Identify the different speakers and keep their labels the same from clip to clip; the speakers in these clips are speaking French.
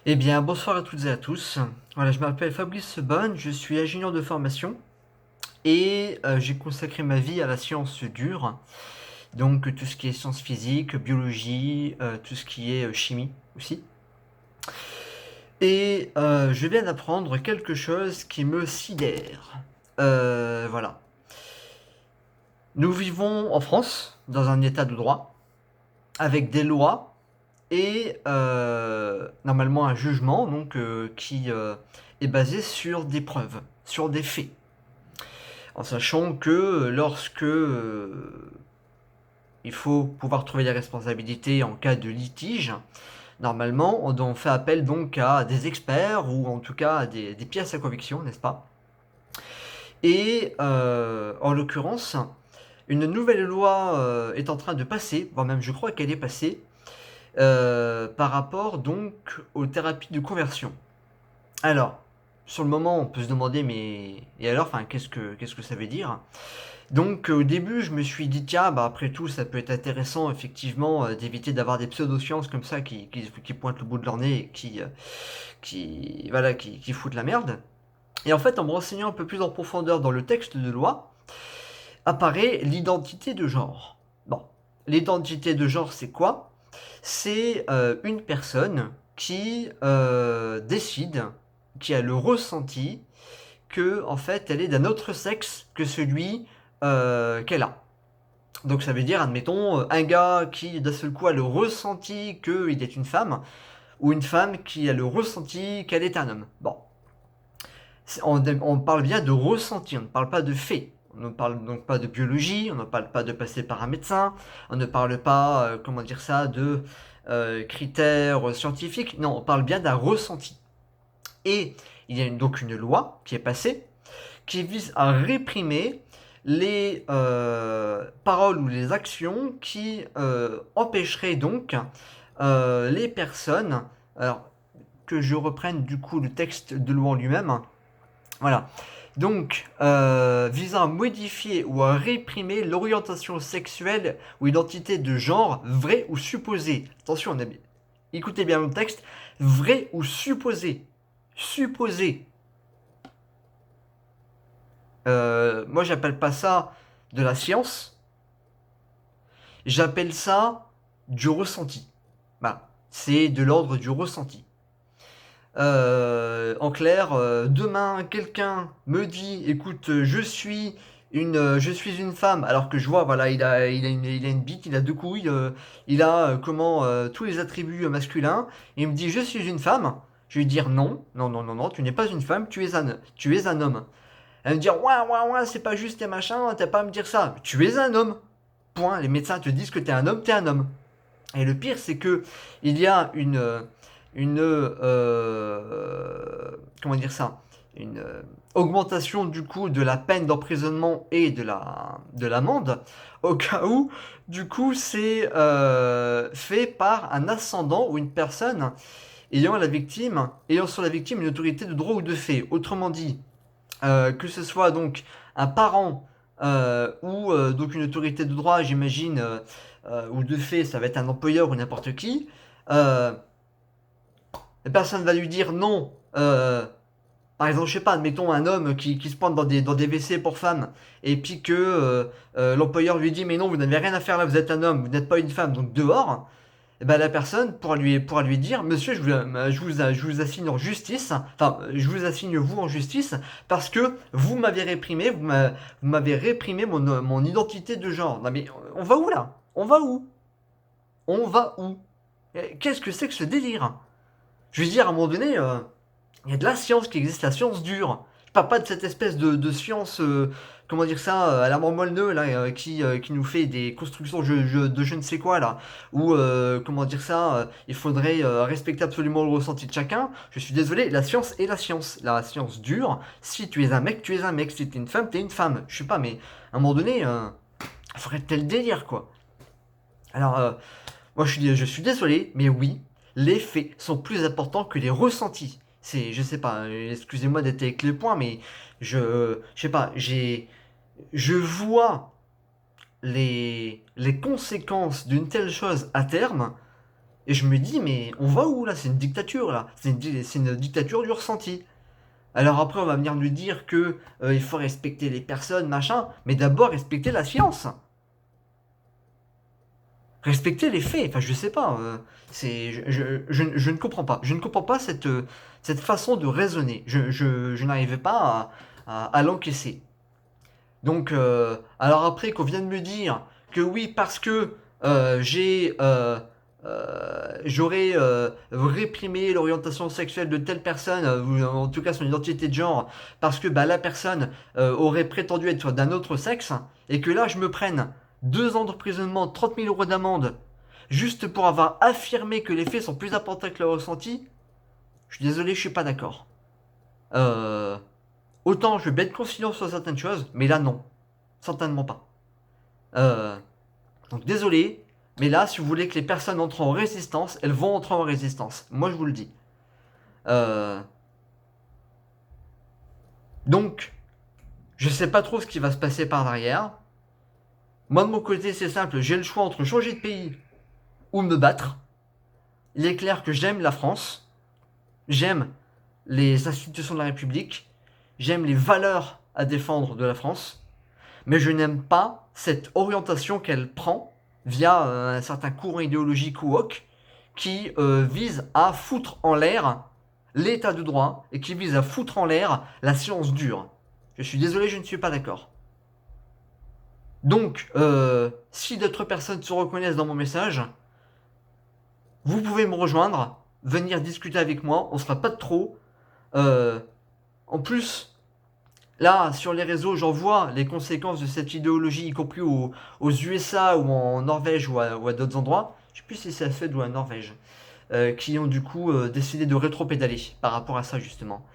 Speaker 1: Eh bien, bonsoir à toutes et à tous. Voilà, je m'appelle Fabrice Bonne, je suis ingénieur de formation et j'ai consacré ma vie à la science dure, donc tout ce qui est sciences physiques, biologie, tout ce qui est chimie aussi. Et je viens d'apprendre quelque chose qui me sidère. Voilà. Nous vivons en France, dans un état de droit, avec des lois et normalement un jugement donc, qui est basé sur des preuves, sur des faits. En sachant que lorsque il faut pouvoir trouver des responsabilités en cas de litige, normalement on fait appel donc à des experts ou en tout cas à des pièces à conviction, n'est-ce pas? Et en l'occurrence, une nouvelle loi est en train de passer, voire même je crois qu'elle est passée, par rapport donc aux thérapies de conversion. Alors, sur le moment, on peut se demander, mais et alors, enfin, qu'est-ce que ça veut dire? Donc, au début, je me suis dit, tiens, bah, après tout, ça peut être intéressant, effectivement, d'éviter d'avoir des pseudosciences comme ça qui pointent le bout de leur nez et voilà, qui foutent la merde. Et en fait, en me renseignant un peu plus en profondeur dans le texte de loi, apparaît l'identité de genre. Bon, l'identité de genre, c'est quoi? C'est une personne qui décide, qui a le ressenti que en fait elle est d'un autre sexe que celui qu'elle a. Donc ça veut dire, admettons, un gars qui d'un seul coup a le ressenti qu'il est une femme, ou une femme qui a le ressenti qu'elle est un homme. Bon, on parle bien de ressenti, on ne parle pas de fait. On ne parle donc pas de biologie, on ne parle pas de passer par un médecin, on ne parle pas, comment dire ça, de critères scientifiques. Non, on parle bien d'un ressenti. Et il y a donc une loi qui est passée qui vise à réprimer les paroles ou les actions qui empêcheraient donc les personnes, alors que je reprenne du coup le texte de loi en lui-même, voilà. Donc, visant à modifier ou à réprimer l'orientation sexuelle ou identité de genre, vraie ou supposée. Attention, écoutez bien le texte. Vrai ou supposé. Supposé. Moi, j'appelle pas ça de la science. J'appelle ça du ressenti. Voilà. C'est de l'ordre du ressenti. En clair, demain, quelqu'un me dit, écoute, je suis une femme, alors que je vois, voilà, il a une bite, il a deux couilles, il a tous les attributs masculins. Il me dit, je suis une femme. Je vais lui dire non, non, non, non, non, tu n'es pas une femme, tu es un homme. Elle me dire, ouais, ouais, ouais, c'est pas juste et machin, t'as pas à me dire ça. Tu es un homme. Point. Les médecins te disent que t'es un homme, t'es un homme. Et le pire, c'est que il y a comment dire ça, une augmentation du coup de la peine d'emprisonnement et de l'amende au cas où du coup c'est fait par un ascendant ou une personne ayant sur la victime une autorité de droit ou de fait. Autrement dit, que ce soit donc un parent ou donc une autorité de droit, j'imagine, ou de fait, ça va être un employeur ou n'importe qui. euh, la personne va lui dire non. Par exemple, je sais pas, admettons un homme qui se pointe dans des WC pour femmes, et puis que l'employeur lui dit mais non, vous n'avez rien à faire là, vous êtes un homme, vous n'êtes pas une femme, donc dehors. Et ben la personne pourra lui dire monsieur, je vous assigne en justice, enfin je vous assigne vous en justice parce que vous m'avez réprimé, vous m'avez réprimé mon identité de genre. Non mais on va où là? On va où? On va où? Qu'est-ce que c'est que ce délire? Je veux dire, à un moment donné, il y a de la science qui existe, la science dure. Je parle pas de cette espèce de science, comment dire ça, à la mormolneux, là, qui nous fait des constructions de je ne sais quoi, là. Ou, comment dire ça, il faudrait respecter absolument le ressenti de chacun. Je suis désolé, la science est la science. La science dure. Si tu es un mec, tu es un mec. Si tu es une femme, tu es une femme. Je sais pas, mais à un moment donné, faudrait tel délire, quoi. Alors, moi, je suis désolé, mais oui, les faits sont plus importants que les ressentis. C'est, je sais pas, excusez-moi d'être avec les points, mais je sais pas, je vois les conséquences d'une telle chose à terme, Et je me dis, mais on va où là? C'est une dictature là. C'est une dictature du ressenti. Alors après, on va venir nous dire que il faut respecter les personnes, machin, mais d'abord respecter la science. Respecter les faits. Enfin, je sais pas. Je ne comprends pas. Je ne comprends pas cette façon de raisonner. Je n'arrivais pas à l'encaisser. Donc, alors après qu'on vienne me dire que oui, parce que j'aurais réprimé l'orientation sexuelle de telle personne, ou en tout cas son identité de genre, parce que bah, la personne aurait prétendu être d'un autre sexe, et que là je me prenne 2 ans d'emprisonnement, 30 000 euros d'amende, juste pour avoir affirmé que les faits sont plus importants que le ressenti, je suis désolé, je suis pas d'accord. Euh, Autant je vais bien être conciliant sur certaines choses, mais là non. Certainement pas. Euh, donc désolé, mais là, si vous voulez que les personnes entrent en résistance, elles vont entrer en résistance. Moi, je vous le dis. Euh, donc, je sais pas trop ce qui va se passer par derrière. Moi, de mon côté, c'est simple. J'ai le choix entre changer de pays ou me battre. Il est clair que j'aime la France. J'aime les institutions de la République. J'aime les valeurs à défendre de la France. Mais je n'aime pas cette orientation qu'elle prend via un certain courant idéologique ou woke qui vise à foutre en l'air l'état de droit et qui vise à foutre en l'air la science dure. Je suis désolé, je ne suis pas d'accord. Donc, si d'autres personnes se reconnaissent dans mon message, vous pouvez me rejoindre, venir discuter avec moi, on ne sera pas de trop. En plus, là, sur les réseaux, j'en vois les conséquences de cette idéologie, y compris aux USA ou en Norvège ou à d'autres endroits. Je ne sais plus si c'est à Suède ou à Norvège. Qui ont du coup décidé de rétro-pédaler par rapport à ça justement.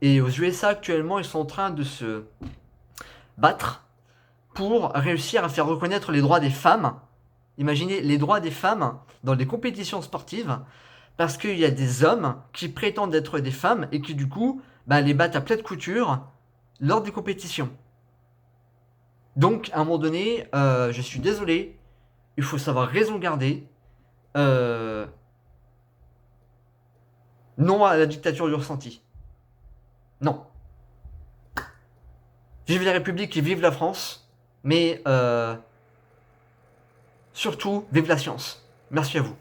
Speaker 1: Et aux USA actuellement, ils sont en train de se battre pour réussir à faire reconnaître les droits des femmes. Imaginez les droits des femmes dans les compétitions sportives, parce qu'il y a des hommes qui prétendent être des femmes et qui du coup bah, les battent à plat de couture lors des compétitions. Donc à un moment donné, je suis désolé, il faut savoir raison garder. Euh, non à la dictature du ressenti. Non. Vive la République et vive la France. Mais surtout, vive la science. Merci à vous.